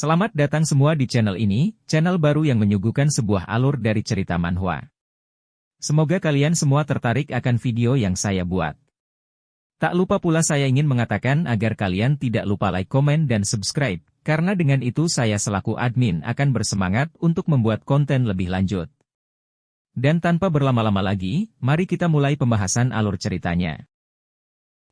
Selamat datang semua di channel ini, channel baru yang menyuguhkan sebuah alur dari cerita manhwa. Semoga kalian semua tertarik akan video yang saya buat. Tak lupa pula saya ingin mengatakan agar kalian tidak lupa like, komen, dan subscribe, karena dengan itu saya selaku admin akan bersemangat untuk membuat konten lebih lanjut. Dan tanpa berlama-lama lagi, mari kita mulai pembahasan alur ceritanya.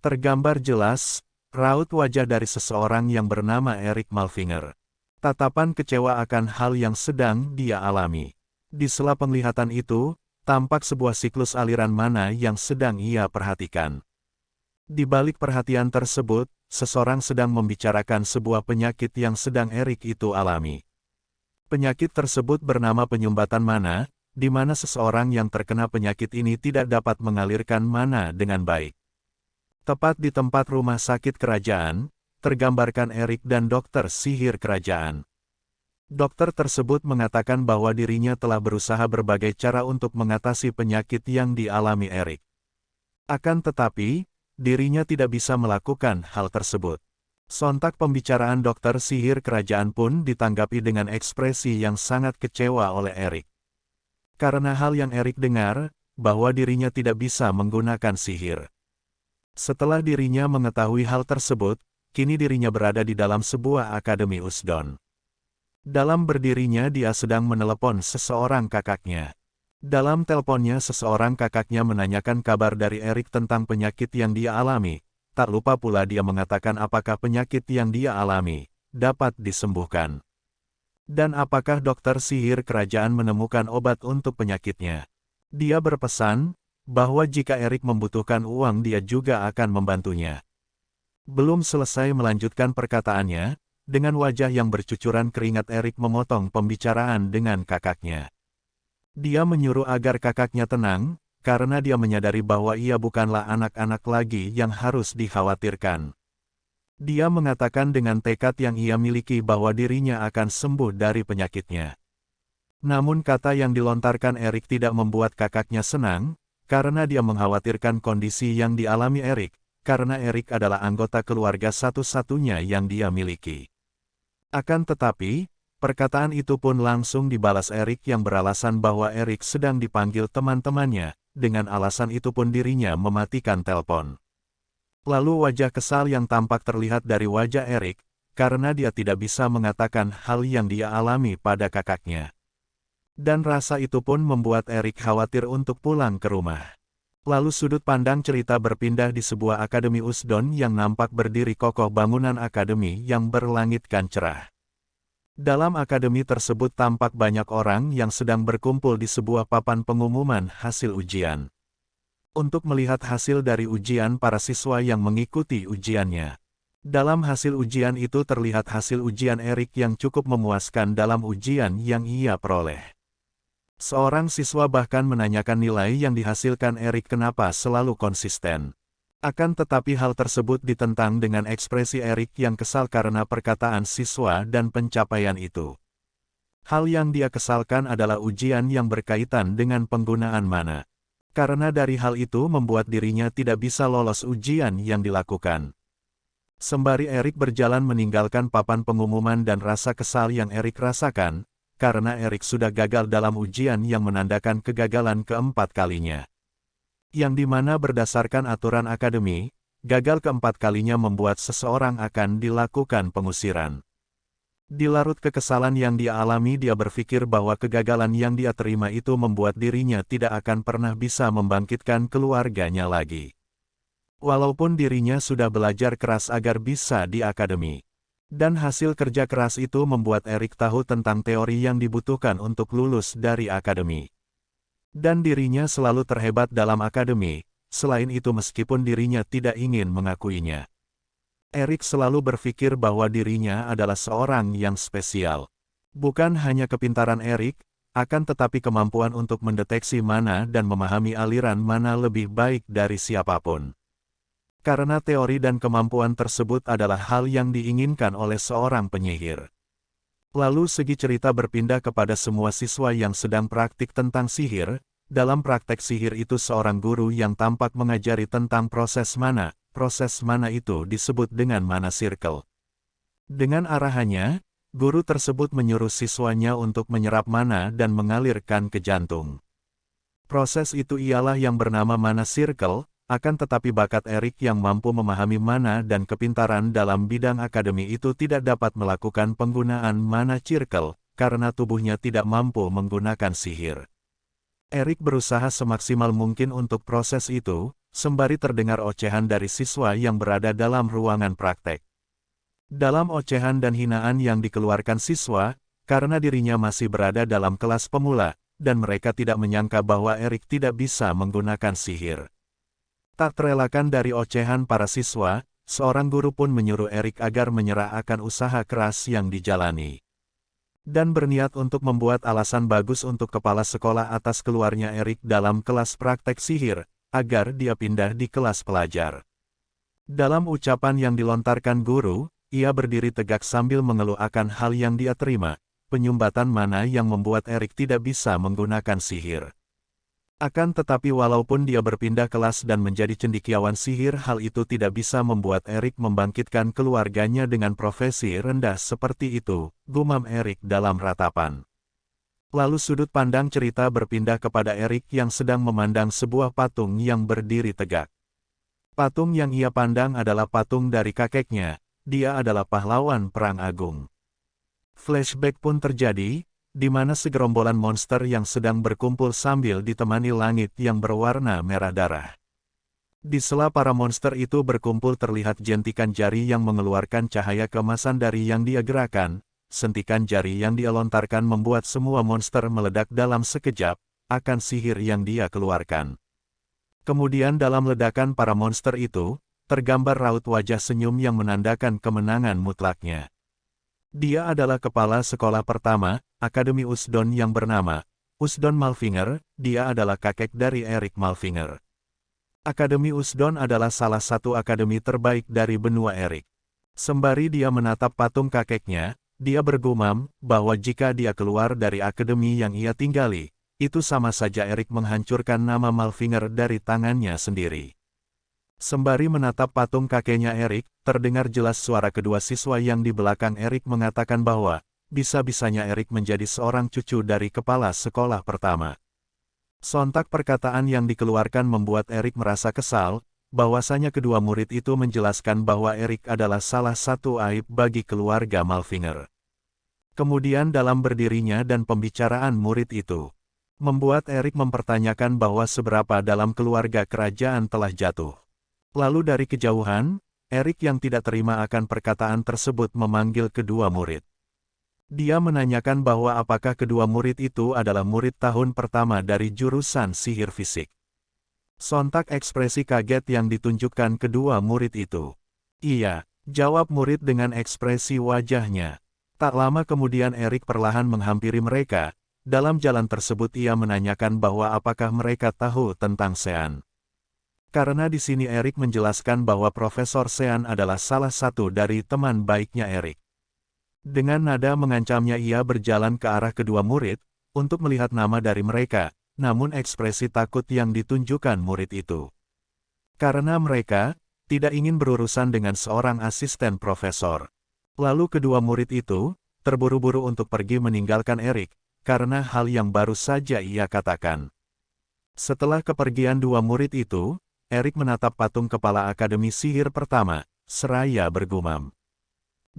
Tergambar jelas, raut wajah dari seseorang yang bernama Erik Malvinger. Tatapan kecewa akan hal yang sedang dia alami. Di sela penglihatan itu, tampak sebuah siklus aliran mana yang sedang ia perhatikan. Di balik perhatian tersebut, seseorang sedang membicarakan sebuah penyakit yang sedang Erik itu alami. Penyakit tersebut bernama penyumbatan mana, di mana seseorang yang terkena penyakit ini tidak dapat mengalirkan mana dengan baik. Tepat di tempat rumah sakit kerajaan, tergambarkan Erik dan dokter sihir kerajaan. Dokter tersebut mengatakan bahwa dirinya telah berusaha berbagai cara untuk mengatasi penyakit yang dialami Erik. Akan tetapi, dirinya tidak bisa melakukan hal tersebut. Sontak pembicaraan dokter sihir kerajaan pun ditanggapi dengan ekspresi yang sangat kecewa oleh Erik. Karena hal yang Erik dengar, bahwa dirinya tidak bisa menggunakan sihir. Setelah dirinya mengetahui hal tersebut, kini dirinya berada di dalam sebuah akademi Usdon. Dalam berdirinya dia sedang menelepon seseorang kakaknya. Dalam teleponnya seseorang kakaknya menanyakan kabar dari Erik tentang penyakit yang dia alami. Tak lupa pula dia mengatakan apakah penyakit yang dia alami dapat disembuhkan. Dan apakah dokter sihir kerajaan menemukan obat untuk penyakitnya. Dia berpesan bahwa jika Erik membutuhkan uang dia juga akan membantunya. Belum selesai melanjutkan perkataannya, dengan wajah yang bercucuran keringat Erik memotong pembicaraan dengan kakaknya. Dia menyuruh agar kakaknya tenang, karena dia menyadari bahwa ia bukanlah anak-anak lagi yang harus dikhawatirkan. Dia mengatakan dengan tekad yang ia miliki bahwa dirinya akan sembuh dari penyakitnya. Namun kata yang dilontarkan Erik tidak membuat kakaknya senang, karena dia mengkhawatirkan kondisi yang dialami Erik, karena Erik adalah anggota keluarga satu-satunya yang dia miliki. Akan tetapi, perkataan itu pun langsung dibalas Erik yang beralasan bahwa Erik sedang dipanggil teman-temannya, dengan alasan itu pun dirinya mematikan telepon. Lalu wajah kesal yang tampak terlihat dari wajah Erik, karena dia tidak bisa mengatakan hal yang dia alami pada kakaknya. Dan rasa itu pun membuat Erik khawatir untuk pulang ke rumah. Lalu sudut pandang cerita berpindah di sebuah akademi Usdon yang nampak berdiri kokoh, bangunan akademi yang berlangitkan cerah. Dalam akademi tersebut tampak banyak orang yang sedang berkumpul di sebuah papan pengumuman hasil ujian. Untuk melihat hasil dari ujian para siswa yang mengikuti ujiannya. Dalam hasil ujian itu terlihat hasil ujian Erik yang cukup memuaskan dalam ujian yang ia peroleh. Seorang siswa bahkan menanyakan nilai yang dihasilkan Erik kenapa selalu konsisten. Akan tetapi hal tersebut ditentang dengan ekspresi Erik yang kesal karena perkataan siswa dan pencapaian itu. Hal yang dia kesalkan adalah ujian yang berkaitan dengan penggunaan mana. Karena dari hal itu membuat dirinya tidak bisa lolos ujian yang dilakukan. Sembari Erik berjalan meninggalkan papan pengumuman dan rasa kesal yang Erik rasakan, karena Erik sudah gagal dalam ujian yang menandakan kegagalan keempat kalinya. Yang dimana berdasarkan aturan akademi, gagal keempat kalinya membuat seseorang akan dilakukan pengusiran. Dilarut kekesalan yang dia alami, dia berpikir bahwa kegagalan yang dia terima itu membuat dirinya tidak akan pernah bisa membangkitkan keluarganya lagi. Walaupun dirinya sudah belajar keras agar bisa di akademi. Dan hasil kerja keras itu membuat Erik tahu tentang teori yang dibutuhkan untuk lulus dari akademi. Dan dirinya selalu terhebat dalam akademi, selain itu meskipun dirinya tidak ingin mengakuinya. Erik selalu berpikir bahwa dirinya adalah seorang yang spesial. Bukan hanya kepintaran Erik, akan tetapi kemampuan untuk mendeteksi mana dan memahami aliran mana lebih baik dari siapapun. Karena teori dan kemampuan tersebut adalah hal yang diinginkan oleh seorang penyihir. Lalu segi cerita berpindah kepada semua siswa yang sedang praktik tentang sihir. Dalam praktek sihir itu seorang guru yang tampak mengajari tentang proses mana. Proses mana itu disebut dengan mana circle. Dengan arahannya, Guru tersebut menyuruh siswanya untuk menyerap mana dan mengalirkan ke jantung. Proses itu ialah yang bernama mana circle, akan tetapi bakat Erik yang mampu memahami mana dan kepintaran dalam bidang akademi itu tidak dapat melakukan penggunaan mana circle, karena tubuhnya tidak mampu menggunakan sihir. Erik berusaha semaksimal mungkin untuk proses itu, sembari terdengar ocehan dari siswa yang berada dalam ruangan praktek. Dalam ocehan dan hinaan yang dikeluarkan siswa, karena dirinya masih berada dalam kelas pemula, dan mereka tidak menyangka bahwa Erik tidak bisa menggunakan sihir. Tak terelakkan dari ocehan para siswa, seorang guru pun menyuruh Erik agar menyerah akan usaha keras yang dijalani. Dan berniat untuk membuat alasan bagus untuk kepala sekolah atas keluarnya Erik dalam kelas praktek sihir, agar dia pindah di kelas pelajar. Dalam ucapan yang dilontarkan guru, ia berdiri tegak sambil mengeluh akan hal yang dia terima, penyumbatan mana yang membuat Erik tidak bisa menggunakan sihir. Akan tetapi walaupun dia berpindah kelas dan menjadi cendekiawan sihir, hal itu tidak bisa membuat Erik membangkitkan keluarganya dengan profesi rendah seperti itu, gumam Erik dalam ratapan. Lalu sudut pandang cerita berpindah kepada Erik yang sedang memandang sebuah patung yang berdiri tegak. Patung yang ia pandang adalah patung dari kakeknya. Dia adalah pahlawan perang agung. Flashback pun terjadi, di mana segerombolan monster yang sedang berkumpul sambil ditemani langit yang berwarna merah darah. Di sela para monster itu berkumpul terlihat jentikan jari yang mengeluarkan cahaya keemasan dari yang dia gerakan, sentikan jari yang dia lontarkan membuat semua monster meledak dalam sekejap, akan sihir yang dia keluarkan. Kemudian dalam ledakan para monster itu, tergambar raut wajah senyum yang menandakan kemenangan mutlaknya. Dia adalah kepala sekolah pertama, Akademi Usdon yang bernama Usdon Malfinger, dia adalah kakek dari Erik Malfinger. Akademi Usdon adalah salah satu akademi terbaik dari benua Erik. Sembari dia menatap patung kakeknya, dia bergumam bahwa jika dia keluar dari akademi yang ia tinggali, itu sama saja Erik menghancurkan nama Malfinger dari tangannya sendiri. Sembari menatap patung kakeknya Erik, terdengar jelas suara kedua siswa yang di belakang Erik mengatakan bahwa, bisa-bisanya Erik menjadi seorang cucu dari kepala sekolah pertama. Sontak perkataan yang dikeluarkan membuat Erik merasa kesal, bahwasanya kedua murid itu menjelaskan bahwa Erik adalah salah satu aib bagi keluarga Malfinger. Kemudian dalam berdirinya dan pembicaraan murid itu, membuat Erik mempertanyakan bahwa seberapa dalam keluarga kerajaan telah jatuh. Lalu dari kejauhan, Erik yang tidak terima akan perkataan tersebut memanggil kedua murid. Dia menanyakan bahwa apakah kedua murid itu adalah murid tahun pertama dari jurusan sihir fisik. Sontak ekspresi kaget yang ditunjukkan kedua murid itu. Iya, jawab murid dengan ekspresi wajahnya. Tak lama kemudian Erik perlahan menghampiri mereka. Dalam jalan tersebut ia menanyakan bahwa apakah mereka tahu tentang Sean. Karena di sini Erik menjelaskan bahwa Profesor Sean adalah salah satu dari teman baiknya Erik. Dengan nada mengancamnya ia berjalan ke arah kedua murid, untuk melihat nama dari mereka, namun ekspresi takut yang ditunjukkan murid itu. Karena mereka, tidak ingin berurusan dengan seorang asisten profesor. Lalu kedua murid itu, terburu-buru untuk pergi meninggalkan Erik, karena hal yang baru saja ia katakan. Setelah kepergian dua murid itu, Erik menatap patung kepala Akademi Sihir pertama, seraya bergumam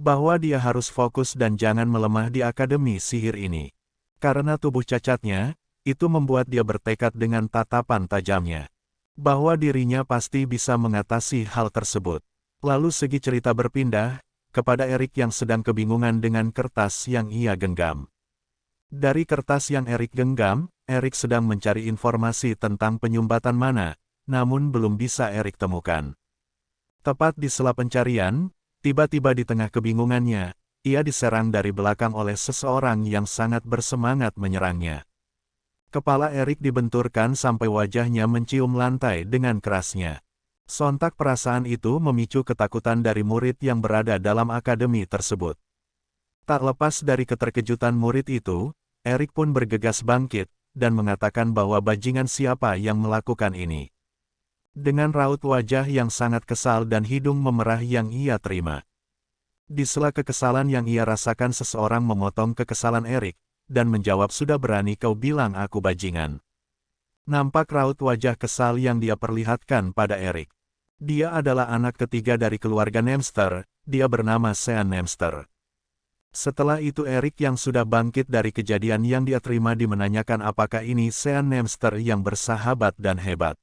bahwa dia harus fokus dan jangan melemah di Akademi Sihir ini. Karena tubuh cacatnya, itu membuat dia bertekad dengan tatapan tajamnya, bahwa dirinya pasti bisa mengatasi hal tersebut. Lalu segi cerita berpindah kepada Erik yang sedang kebingungan dengan kertas yang ia genggam. Dari kertas yang Erik genggam, Erik sedang mencari informasi tentang penyumbatan mana, namun belum bisa Erik temukan. Tepat di sela pencarian, tiba-tiba di tengah kebingungannya, ia diserang dari belakang oleh seseorang yang sangat bersemangat menyerangnya. Kepala Erik dibenturkan sampai wajahnya mencium lantai dengan kerasnya. Sontak perasaan itu memicu ketakutan dari murid yang berada dalam akademi tersebut. Tak lepas dari keterkejutan murid itu, Erik pun bergegas bangkit, dan mengatakan bahwa bajingan siapa yang melakukan ini. Dengan raut wajah yang sangat kesal dan hidung memerah yang ia terima. Di sela kekesalan yang ia rasakan seseorang memotong kekesalan Erik, dan menjawab sudah berani kau bilang aku bajingan. Nampak raut wajah kesal yang dia perlihatkan pada Erik. Dia adalah anak ketiga dari keluarga Nemster, dia bernama Sean Nemster. Setelah itu Erik yang sudah bangkit dari kejadian yang dia terima menanyakan apakah ini Sean Nemster yang bersahabat dan hebat.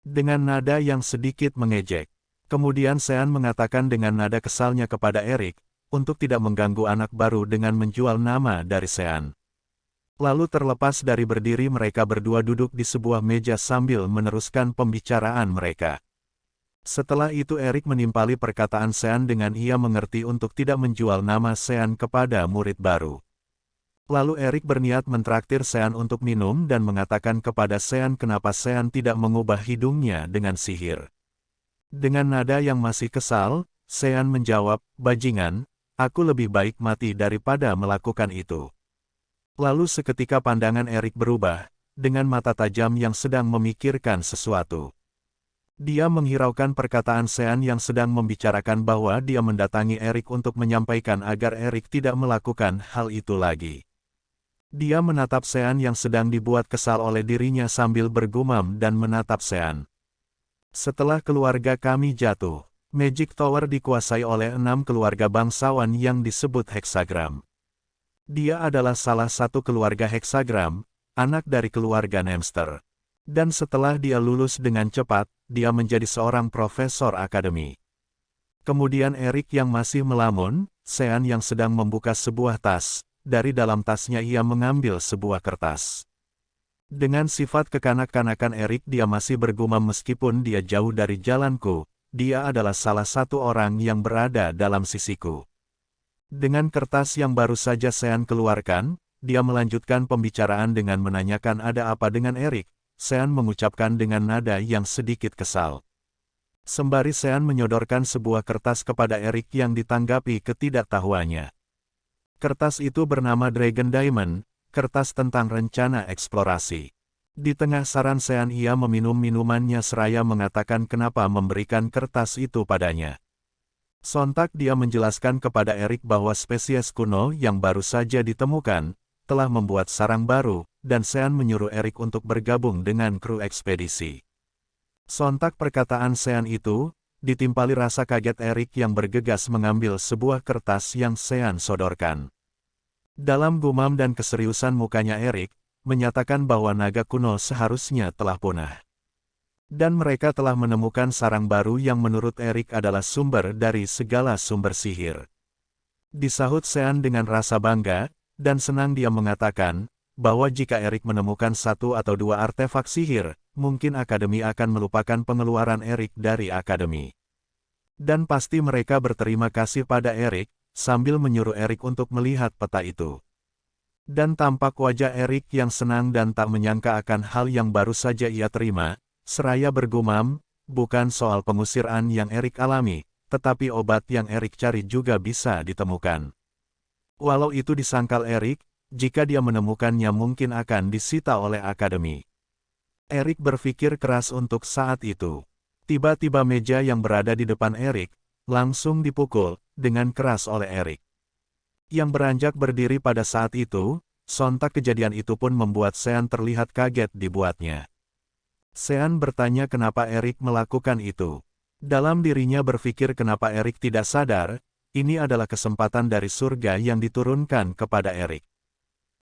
Dengan nada yang sedikit mengejek. Kemudian Sean mengatakan dengan nada kesalnya kepada Erik, untuk tidak mengganggu anak baru dengan menjual nama dari Sean. Lalu terlepas dari berdiri mereka berdua duduk di sebuah meja sambil meneruskan pembicaraan mereka. Setelah itu Erik menimpali perkataan Sean dengan ia mengerti untuk tidak menjual nama Sean kepada murid baru. Lalu Erik berniat mentraktir Sean untuk minum dan mengatakan kepada Sean kenapa Sean tidak mengubah hidungnya dengan sihir. Dengan nada yang masih kesal, Sean menjawab, bajingan, aku lebih baik mati daripada melakukan itu. Lalu seketika pandangan Erik berubah, dengan mata tajam yang sedang memikirkan sesuatu. Dia menghiraukan perkataan Sean yang sedang membicarakan bahwa dia mendatangi Erik untuk menyampaikan agar Erik tidak melakukan hal itu lagi. Dia menatap Sean yang sedang dibuat kesal oleh dirinya sambil bergumam dan menatap Sean. Setelah keluarga kami jatuh, Magic Tower dikuasai oleh 6 keluarga bangsawan yang disebut Hexagram. Dia adalah salah satu keluarga Hexagram, anak dari keluarga Nemster. Dan setelah dia lulus dengan cepat, dia menjadi seorang profesor akademi. Kemudian Erik yang masih melamun, Sean yang sedang membuka sebuah tas, dari dalam tasnya ia mengambil sebuah kertas. Dengan sifat kekanak-kanakan Erik dia masih bergumam meskipun dia jauh dari jalanku, dia adalah salah satu orang yang berada dalam sisiku. Dengan kertas yang baru saja Sean keluarkan, dia melanjutkan pembicaraan dengan menanyakan ada apa dengan Erik. Sean mengucapkan dengan nada yang sedikit kesal. Sembari Sean menyodorkan sebuah kertas kepada Erik yang ditanggapi ketidaktahuannya. Kertas itu bernama Dragon Diamond, kertas tentang rencana eksplorasi. Di tengah saran Sean ia meminum minumannya seraya mengatakan kenapa memberikan kertas itu padanya. Sontak dia menjelaskan kepada Erik bahwa spesies kuno yang baru saja ditemukan, telah membuat sarang baru, dan Sean menyuruh Erik untuk bergabung dengan kru ekspedisi. Sontak perkataan Sean itu, ditimpali rasa kaget Erik yang bergegas mengambil sebuah kertas yang Sean sodorkan. Dalam gumam dan keseriusan mukanya Erik, menyatakan bahwa naga kuno seharusnya telah punah. Dan mereka telah menemukan sarang baru yang menurut Erik adalah sumber dari segala sumber sihir. Disahut Sean dengan rasa bangga, dan senang dia mengatakan, bahwa jika Erik menemukan 1 atau 2 artefak sihir, mungkin Akademi akan melupakan pengeluaran Erik dari Akademi. Dan pasti mereka berterima kasih pada Erik, sambil menyuruh Erik untuk melihat peta itu. Dan tampak wajah Erik yang senang dan tak menyangka akan hal yang baru saja ia terima, seraya bergumam, bukan soal pengusiran yang Erik alami, tetapi obat yang Erik cari juga bisa ditemukan. Walau itu disangkal Erik, jika dia menemukannya mungkin akan disita oleh Akademi. Erik berpikir keras untuk saat itu. Tiba-tiba meja yang berada di depan Erik, langsung dipukul, dengan keras oleh Erik. Yang beranjak berdiri pada saat itu, sontak kejadian itu pun membuat Sean terlihat kaget dibuatnya. Sean bertanya kenapa Erik melakukan itu. Dalam dirinya berpikir kenapa Erik tidak sadar, ini adalah kesempatan dari surga yang diturunkan kepada Erik.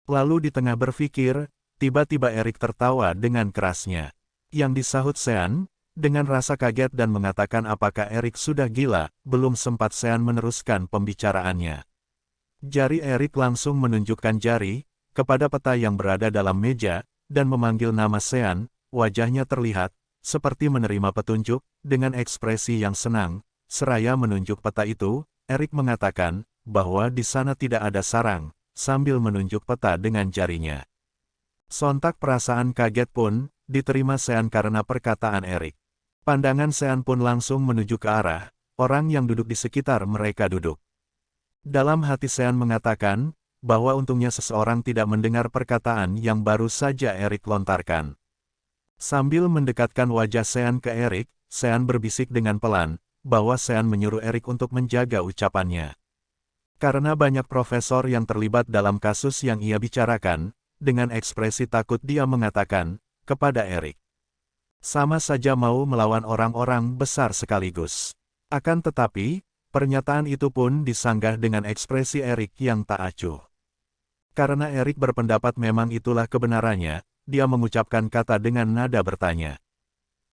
Lalu di tengah berpikir, tiba-tiba Erik tertawa dengan kerasnya. Yang disahut Sean, dengan rasa kaget dan mengatakan apakah Erik sudah gila, belum sempat Sean meneruskan pembicaraannya. Jari Erik langsung menunjukkan jari, kepada peta yang berada dalam meja, dan memanggil nama Sean, wajahnya terlihat, seperti menerima petunjuk, dengan ekspresi yang senang, seraya menunjuk peta itu, Erik mengatakan, bahwa di sana tidak ada sarang, sambil menunjuk peta dengan jarinya. Sontak perasaan kaget pun, diterima Sean karena perkataan Erik. Pandangan Sean pun langsung menuju ke arah, orang yang duduk di sekitar mereka duduk. Dalam hati Sean mengatakan, bahwa untungnya seseorang tidak mendengar perkataan yang baru saja Erik lontarkan. Sambil mendekatkan wajah Sean ke Erik, Sean berbisik dengan pelan, bahwa Sean menyuruh Erik untuk menjaga ucapannya. Karena banyak profesor yang terlibat dalam kasus yang ia bicarakan, dengan ekspresi takut dia mengatakan, kepada Erik. Sama saja mau melawan orang-orang besar sekaligus. Akan tetapi, pernyataan itu pun disanggah dengan ekspresi Erik yang tak acuh. Karena Erik berpendapat memang itulah kebenarannya, dia mengucapkan kata dengan nada bertanya.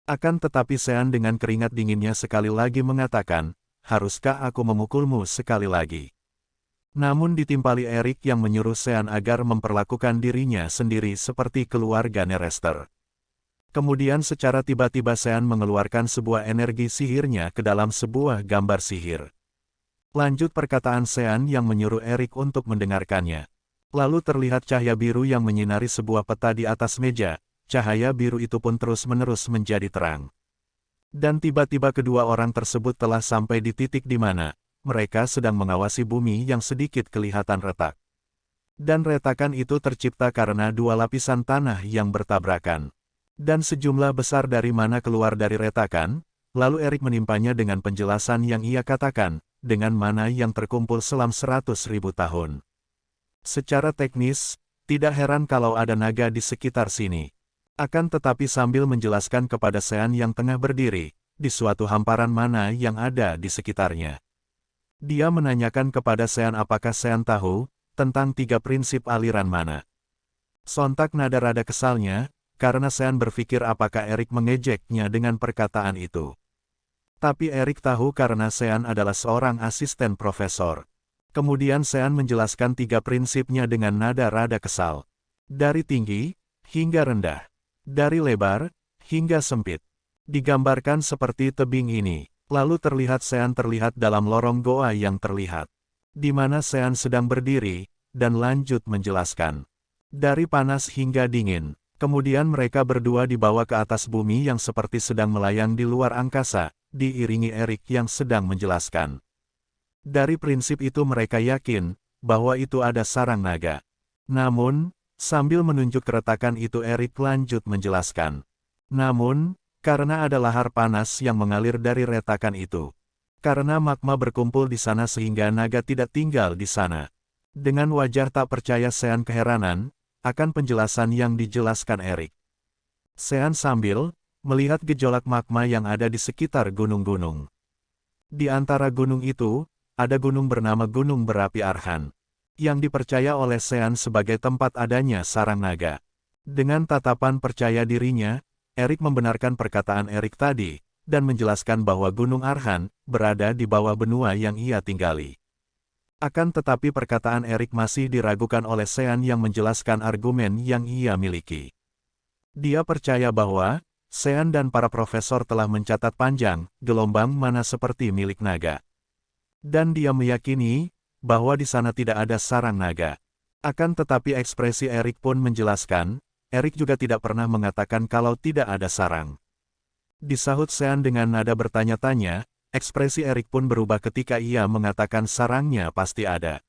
Akan tetapi Sean dengan keringat dinginnya sekali lagi mengatakan, haruskah aku memukulmu sekali lagi? Namun ditimpali Erik yang menyuruh Sean agar memperlakukan dirinya sendiri seperti keluarga Nerester. Kemudian secara tiba-tiba Sean mengeluarkan sebuah energi sihirnya ke dalam sebuah gambar sihir. Lanjut perkataan Sean yang menyuruh Erik untuk mendengarkannya. Lalu terlihat cahaya biru yang menyinari sebuah peta di atas meja, cahaya biru itu pun terus-menerus menjadi terang. Dan tiba-tiba kedua orang tersebut telah sampai di titik di mana mereka sedang mengawasi bumi yang sedikit kelihatan retak. Dan retakan itu tercipta karena dua lapisan tanah yang bertabrakan. Dan sejumlah besar dari mana keluar dari retakan, lalu Erik menimpanya dengan penjelasan yang ia katakan, dengan mana yang terkumpul selama 100.000 tahun. Secara teknis, tidak heran kalau ada naga di sekitar sini. Akan tetapi sambil menjelaskan kepada Sean yang tengah berdiri, di suatu hamparan mana yang ada di sekitarnya. Dia menanyakan kepada Sean apakah Sean tahu tentang 3 prinsip aliran mana. Sontak nada rada kesalnya, karena Sean berpikir apakah Erik mengejeknya dengan perkataan itu. Tapi Erik tahu karena Sean adalah seorang asisten profesor. Kemudian Sean menjelaskan 3 prinsipnya dengan nada rada kesal. Dari tinggi hingga rendah. Dari lebar hingga sempit. Digambarkan seperti tebing ini. Lalu terlihat Sean terlihat dalam lorong goa yang terlihat. Di mana Sean sedang berdiri, dan lanjut menjelaskan. Dari panas hingga dingin. Kemudian mereka berdua dibawa ke atas bumi yang seperti sedang melayang di luar angkasa, diiringi Erik yang sedang menjelaskan. Dari prinsip itu mereka yakin, bahwa itu ada sarang naga. Namun, sambil menunjuk keretakan itu Erik lanjut menjelaskan. Namun, karena ada lahar panas yang mengalir dari retakan itu. Karena magma berkumpul di sana sehingga naga tidak tinggal di sana. Dengan wajah tak percaya Sean keheranan, akan penjelasan yang dijelaskan Erik. Sean sambil melihat gejolak magma yang ada di sekitar gunung-gunung. Di antara gunung itu, ada gunung bernama Gunung Berapi Arhan, yang dipercaya oleh Sean sebagai tempat adanya sarang naga. Dengan tatapan percaya dirinya, Erik membenarkan perkataan Erik tadi, dan menjelaskan bahwa Gunung Arhan berada di bawah benua yang ia tinggali. Akan tetapi perkataan Erik masih diragukan oleh Sean yang menjelaskan argumen yang ia miliki. Dia percaya bahwa Sean dan para profesor telah mencatat panjang gelombang mana seperti milik naga. Dan dia meyakini bahwa di sana tidak ada sarang naga. Akan tetapi ekspresi Erik pun menjelaskan, Erik juga tidak pernah mengatakan kalau tidak ada sarang. Disahut Sean dengan nada bertanya-tanya, ekspresi Erik pun berubah ketika ia mengatakan sarangnya pasti ada.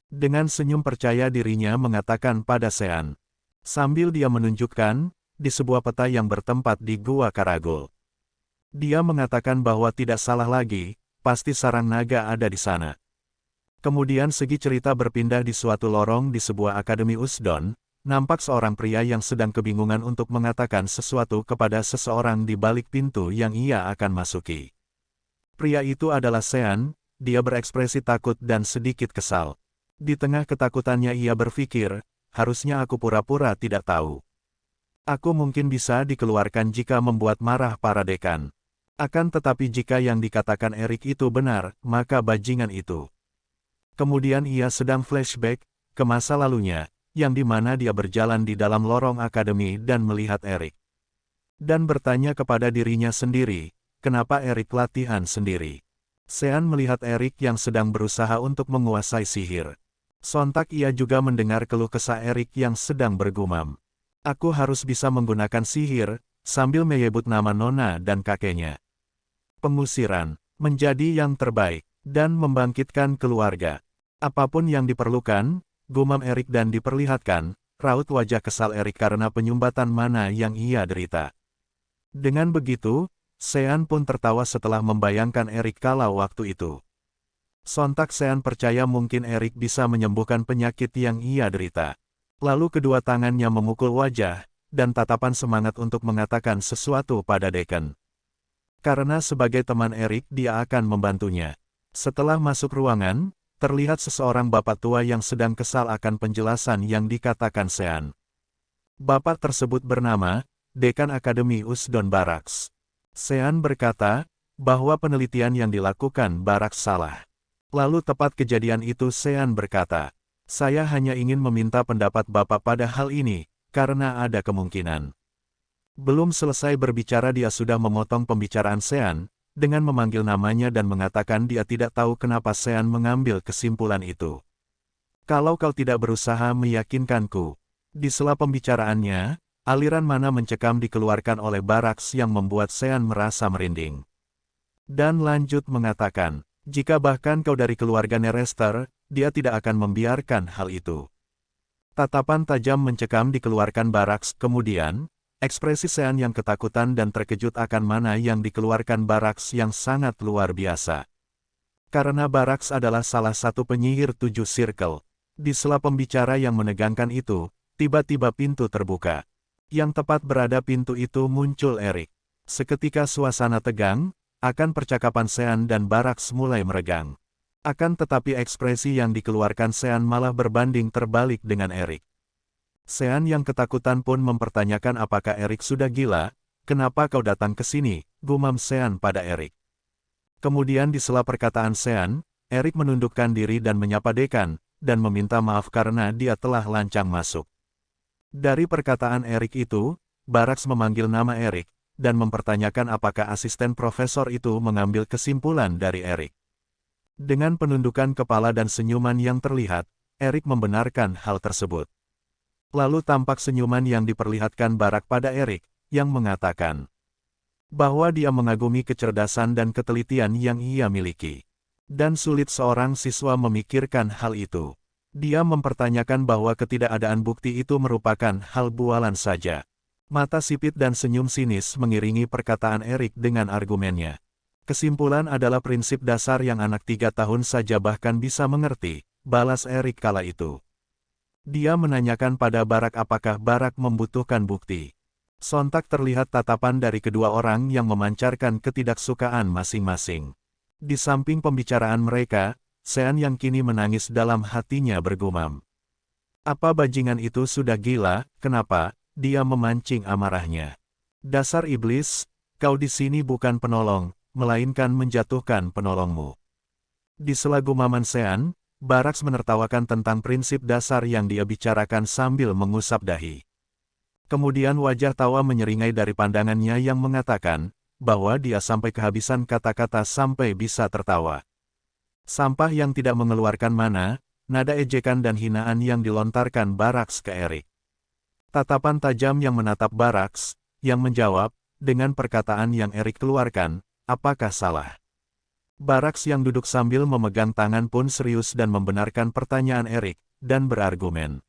Dengan senyum percaya dirinya mengatakan pada Sean. Sambil dia menunjukkan, di sebuah peta yang bertempat di Gua Karagul. Dia mengatakan bahwa tidak salah lagi, pasti sarang naga ada di sana. Kemudian segi cerita berpindah di suatu lorong di sebuah akademi Usdon. Nampak seorang pria yang sedang kebingungan untuk mengatakan sesuatu kepada seseorang di balik pintu yang ia akan masuki. Pria itu adalah Sean, dia berekspresi takut dan sedikit kesal. Di tengah ketakutannya ia berpikir, harusnya aku pura-pura tidak tahu. Aku mungkin bisa dikeluarkan jika membuat marah para dekan. Akan tetapi jika yang dikatakan Erik itu benar, maka bajingan itu. Kemudian ia sedang flashback ke masa lalunya, yang di mana dia berjalan di dalam lorong akademi dan melihat Erik. Dan bertanya kepada dirinya sendiri, kenapa Erik latihan sendiri. Sean melihat Erik yang sedang berusaha untuk menguasai sihir. Sontak ia juga mendengar keluh kesah Erik yang sedang bergumam. Aku harus bisa menggunakan sihir, sambil menyebut nama Nona dan kakeknya. Pengusiran, menjadi yang terbaik, dan membangkitkan keluarga. Apapun yang diperlukan, gumam Erik dan diperlihatkan, raut wajah kesal Erik karena penyumbatan mana yang ia derita. Dengan begitu, Sean pun tertawa setelah membayangkan Erik kala waktu itu. Sontak Sean percaya mungkin Erik bisa menyembuhkan penyakit yang ia derita. Lalu kedua tangannya memukul wajah, dan tatapan semangat untuk mengatakan sesuatu pada Deacon. Karena sebagai teman Erik dia akan membantunya. Setelah masuk ruangan, terlihat seseorang bapak tua yang sedang kesal akan penjelasan yang dikatakan Sean. Bapak tersebut bernama Dekan Akademi Usdon Barracks. Sean berkata bahwa penelitian yang dilakukan Barracks salah. Lalu tepat kejadian itu Sean berkata, "Saya hanya ingin meminta pendapat Bapak pada hal ini, karena ada kemungkinan." Belum selesai berbicara dia sudah memotong pembicaraan Sean, dengan memanggil namanya dan mengatakan dia tidak tahu kenapa Sean mengambil kesimpulan itu. "Kalau kau tidak berusaha meyakinkanku." Di sela pembicaraannya, aliran mana mencekam dikeluarkan oleh Barracks yang membuat Sean merasa merinding. Dan lanjut mengatakan, "Jika bahkan kau dari keluarga Nerester, dia tidak akan membiarkan hal itu." Tatapan tajam mencekam dikeluarkan Barracks kemudian, ekspresi Sean yang ketakutan dan terkejut akan mana yang dikeluarkan Barracks yang sangat luar biasa. Karena Barracks adalah salah satu penyihir 7 Circle. Di sela pembicara yang menegangkan itu, tiba-tiba pintu terbuka. Yang tepat berada pintu itu muncul Erik. Seketika suasana tegang, akan percakapan Sean dan Barracks mulai meregang. Akan tetapi ekspresi yang dikeluarkan Sean malah berbanding terbalik dengan Erik. Sean yang ketakutan pun mempertanyakan apakah Erik sudah gila, "Kenapa kau datang ke sini?" gumam Sean pada Erik. Kemudian di sela perkataan Sean, Erik menundukkan diri dan menyapa Dekan, dan meminta maaf karena dia telah lancang masuk. Dari perkataan Erik itu, Barracks memanggil nama Erik, dan mempertanyakan apakah asisten profesor itu mengambil kesimpulan dari Erik. Dengan penundukan kepala dan senyuman yang terlihat, Erik membenarkan hal tersebut. Lalu tampak senyuman yang diperlihatkan Barracks pada Erik, yang mengatakan bahwa dia mengagumi kecerdasan dan ketelitian yang ia miliki. Dan sulit seorang siswa memikirkan hal itu. Dia mempertanyakan bahwa ketidakadaan bukti itu merupakan hal bualan saja. Mata sipit dan senyum sinis mengiringi perkataan Erik dengan argumennya. "Kesimpulan adalah prinsip dasar yang anak 3 tahun saja bahkan bisa mengerti," balas Erik kala itu. Dia menanyakan pada Barracks apakah Barracks membutuhkan bukti. Sontak terlihat tatapan dari kedua orang yang memancarkan ketidaksukaan masing-masing. Di samping pembicaraan mereka, Sean yang kini menangis dalam hatinya bergumam. Apa bajingan itu sudah gila, kenapa dia memancing amarahnya? "Dasar iblis, kau di sini bukan penolong, melainkan menjatuhkan penolongmu." Di sela gumaman Sean, Barracks menertawakan tentang prinsip dasar yang dia bicarakan sambil mengusap dahi. Kemudian wajah tawa menyeringai dari pandangannya yang mengatakan bahwa dia sampai kehabisan kata-kata sampai bisa tertawa. Sampah yang tidak mengeluarkan mana, nada ejekan dan hinaan yang dilontarkan Barracks ke Erik. Tatapan tajam yang menatap Barracks, yang menjawab, dengan perkataan yang Erik keluarkan, "Apakah salah?" Barracks yang duduk sambil memegang tangan pun serius dan membenarkan pertanyaan Erik, dan berargumen.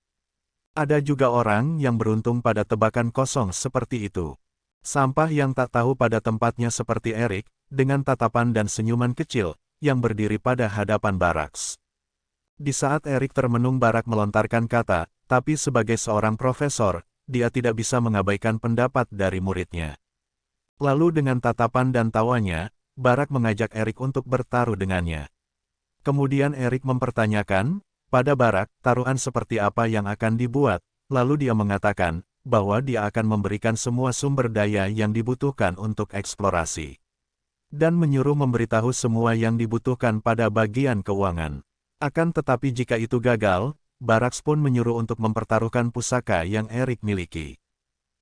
Ada juga orang yang beruntung pada tebakan kosong seperti itu. Sampah yang tak tahu pada tempatnya seperti Erik, dengan tatapan dan senyuman kecil, yang berdiri pada hadapan Barracks. Di saat Erik termenung Barracks melontarkan kata, tapi sebagai seorang profesor, dia tidak bisa mengabaikan pendapat dari muridnya. Lalu dengan tatapan dan tawanya, Barracks mengajak Erik untuk bertaruh dengannya. Kemudian Erik mempertanyakan pada Barracks taruhan seperti apa yang akan dibuat, lalu dia mengatakan bahwa dia akan memberikan semua sumber daya yang dibutuhkan untuk eksplorasi. Dan menyuruh memberitahu semua yang dibutuhkan pada bagian keuangan. Akan tetapi jika itu gagal, Barracks pun menyuruh untuk mempertaruhkan pusaka yang Erik miliki.